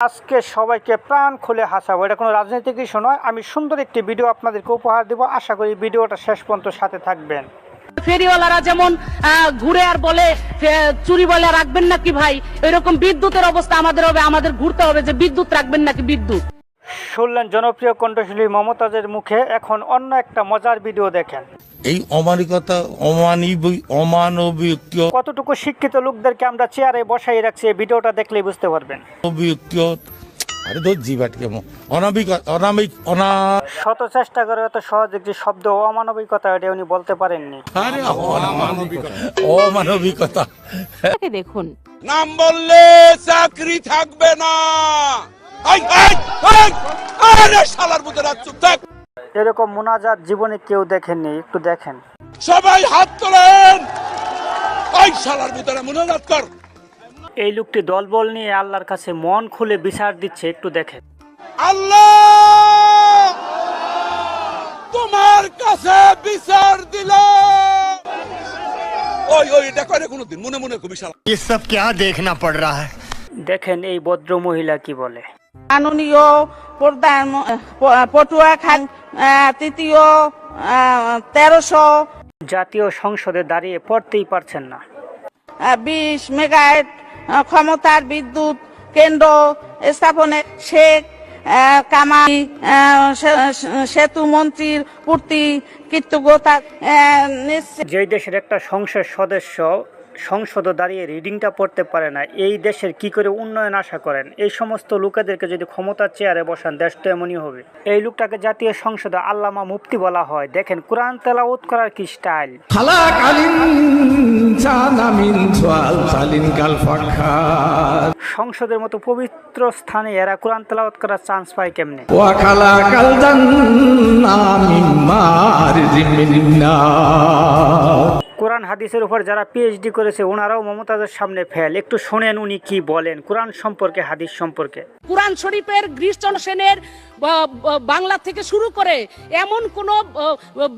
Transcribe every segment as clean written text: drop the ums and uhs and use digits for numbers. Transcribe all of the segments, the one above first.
আজকে সবাইকে প্রাণ খুলে হাসাবো, এটা কোনো রাজনৈতিক ইস্যু নয়। আমি সুন্দর একটি ভিডিও আপনাদেরকে উপহার দেবো, আশা করি ভিডিওটা শেষ পর্যন্ত সাথে থাকবেন। ফেরিওয়ালারা যেমন ঘুরে আর বলে চুরি বলে রাখবেন নাকি ভাই, এরকম বিদ্যুতের অবস্থা আমাদের হবে, আমাদের ঘুরতে হবে যে বিদ্যুৎ রাখবেন নাকি বিদ্যুৎ। শুনলেন জনপ্রিয় কণ্ঠশিল্পী মমতাজের মুখে, এখন অন্য একটা মজার ভিডিও দেখেন। এই অমানবিকতা অমানবিক কতটুকু শিক্ষিত লোকদেরকে আমরা চেয়ারে বসাই রাখছি, এই ভিডিওটা দেখলেই বুঝতে পারবেন। আরে তো জিবাটকে অনামিক শত চেষ্টা করে এত সহজ একটি শব্দ অমানবিকতা, এটা উনি বলতে পারেননি। আরে অমানবিকতা দেখুন, নাম বললে চাকরি থাকবে না। শালার মতো চুপ থাক। এরকম মুনাজাত জীবনে কেউ দেখেননি, একটু দেখেন। সবাই হাত তোলেন। শালার মতো মুনাজাত কর। এই লোকটি দলবল নিয়ে আল্লাহর কাছে মন খুলে বিচার দিচ্ছে, একটু দেখেন। আল্লাহ তোমার কাছে বিচার দিল। ওই দেখো রে কোনদিন মনে মনে খুবই শালা। ये सब क्या देखना पड़ रहा है। দেখেন এই ভদ্র মহিলা কি বলে। মাননীয় প্রধান পটুয়াখালী তৃতীয় 1300 জাতীয় সংসদে দাঁড়িয়ে পড়তেই পারছেন না। 20 মেগাওয়াট ক্ষমতার বিদ্যুৎ কেন্দ্র স্থাপনে শেখ কামাল সেতু মন্ত্রীর প্রতি কৃতজ্ঞতা। যেই দেশের একটা সংসদ সদস্য সংসদে দাঁড়িয়ে রিডিংটা পড়তে পারে না, এই দেশের কি করে উন্নয়ন আশা করেন? এই সমস্ত লোকেদেরকে যদি ক্ষমতার চেয়ারে বসান, দেশ তো এমনই হবে। এই লোকটাকে জাতীয় সংসদে আল্লামা মুফতি বলা হয়। দেখেন কোরআন তেলাওয়াত করার কি স্টাইল। সংসদের মতো পবিত্র স্থানে এরা কোরআন তেলাওয়াত করার চান্স পায় কেমনে? কোরআন হাদিসের উপর যারা পিএইচডি করেছে ওনারাও মমতাজের সামনে ফেল। একটু শোনেন উনি কি বলেন কোরআন সম্পর্কে, হাদিস সম্পর্কে। কুরআন শরীফের গ্রীষ্মচন্দ্র সেনের বাংলা থেকে শুরু করে এমন কোন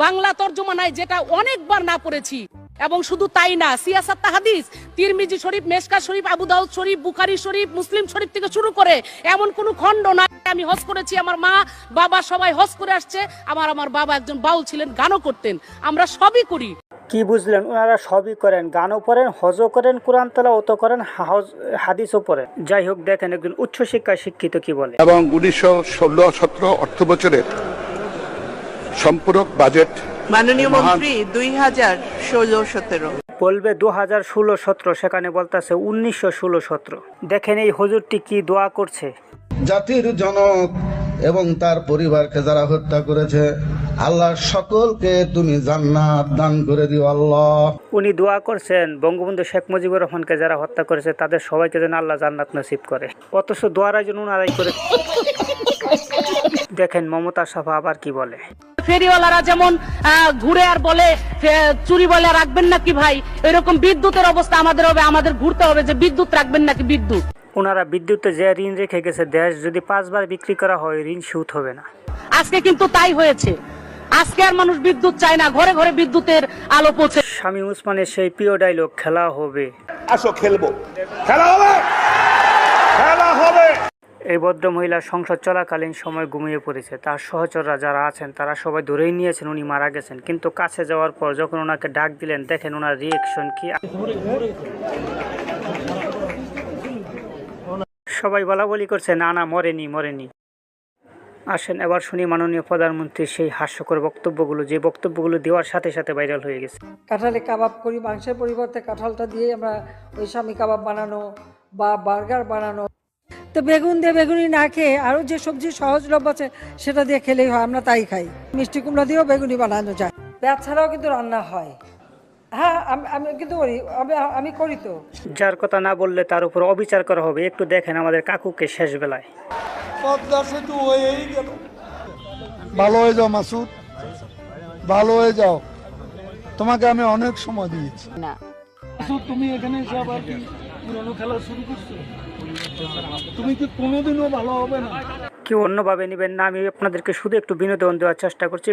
বাংলা তর্জমা নাই যেটা অনেকবার না পড়েছি। এবং শুধু তাই না, সিয়াসাত হাদিস, তিরমিজি শরীফ, মেশকা শরীফ, আবু দাউদ শরীফ, বুখারী শরীফ, মুসলিম শরীফ থেকে শুরু করে এমন কোনো খণ্ড নাই। আমি হজ করেছি, আমার মা বাবা সবাই হজ করে আসছে। আমার বাবা একজন বাউল ছিলেন, গানও করতেন। আমরা সবই করি। কি বুঝলেন? ওনারা সবই করেন, গানও পড়েন, হজও করেন, কোরআন তেলাওয়াতও করেন, হাদিসও পড়েন। যাই হোক, দেখেন একজন উচ্চশিক্ষায় শিক্ষিত কি বলে। এবং 1916-17 অর্থ বছরের সম্পূরক বাজেট মাননীয় মন্ত্রী 2016-17 বলবে 2016-17, সেখানে বলতেছে 1916-17। দেখেন এই হুজুরটি কি দোয়া করছে। জাতির জনক এবং তার পরিবারকে যারা হত্যা করেছে, আল্লাহ সকলকে তুমি জান্নাত দান করে দিও আল্লাহ। উনি দোয়া করছেন বঙ্গবন্ধু শেখ মুজিবুর রহমানকে যারা হত্যা করেছে তাদের সবাইকে যেন আল্লাহ জান্নাত নসিব করে। অথচ দোয়ার আয়োজন উনারাই করে। দেখেন মমতা সাফা আবার কি বলে। ফেরিওয়ালারা যেমন ঘুরে আর বলে চুরি বলে রাখবেন নাকি ভাই, এরকম বিদ্যুতের অবস্থা আমাদের হবে, আমাদের ঘুরতে হবে যে বিদ্যুৎ রাখবেন নাকি বিদ্যুৎ। ওনারা বিদ্যুতে যে ঋণ রেখে গেছে, দেশ যদি 5 বার বিক্রি করা হয় ঋণ শোধ হবে না। আজকে কিন্তু তাই হয়েছে। আজকে আর মানুষ বিদ্যুৎ চায় না, ঘরে ঘরে বিদ্যুতের আলো পৌঁছে। শামীম ওসমানের সেই প্রিয় ডায়লগ, খেলা হবে। আসো খেলবো, খেলা হবে, খেলা হবে। এই ভদ্র মহিলা সংসদ চলাকালীন সময় ঘুমিয়ে পড়েছে। তার সহচররা যারা আছেন তারা সবাই ধরেই নিয়েছেন উনি মারা গেছেন, কিন্তু কাছে যাওয়ার পর যখন ওনাকে ডাক দিলেন, দেখেন ওনার রিয়েকশন কি। সবাই বলাবলি করছে না না মরেনি মরেনি। আসেন এবার শুনি মাননীয় প্রধানমন্ত্রীর সেই হাস্যকর বক্তব্যগুলো, যে বক্তব্যগুলো দেওয়ার সাথে সাথে ভাইরাল হয়ে গেছে। কাঁঠালে কাবাব করি, মাংসের পরিবর্তে কাঁঠালটা দিয়ে আমরা ওই স্বামী কাবাব বানানো বা বার্গার বানানো। তো বেগুন দিয়ে বেগুনি না খেয়ে আরও যে সবজি সহজলভ্য আছে সেটা দিয়ে খেলেই হয়, আমরা তাই খাই। মিষ্টি কুমড়া দিয়েও বেগুনি বানানো যায়। পেঁয়াজ ছাড়াও কিন্তু রান্না হয়। হ্যাঁ, আমি কিন্তু করি, আমি করি তো। যার কথা না বললে তার উপর অবিচার করা হবে। একটু দেখেন আমাদের কাকুকে শেষ বেলায়। ভালো হয়ে যাও মাসুদ, ভালো হয়ে যাও, তোমাকে আমি অনেক সময় দিয়েছি। তুমি এখানে এসে আবার কি পুরনো খেলা শুরু করছো? তুমি কি কোনোদিনও ভালো হবে না? কেউ অন্যভাবে নেবেন না, আমি আপনাদেরকে শুধু একটু বিনোদন দেওয়ার চেষ্টা করছি।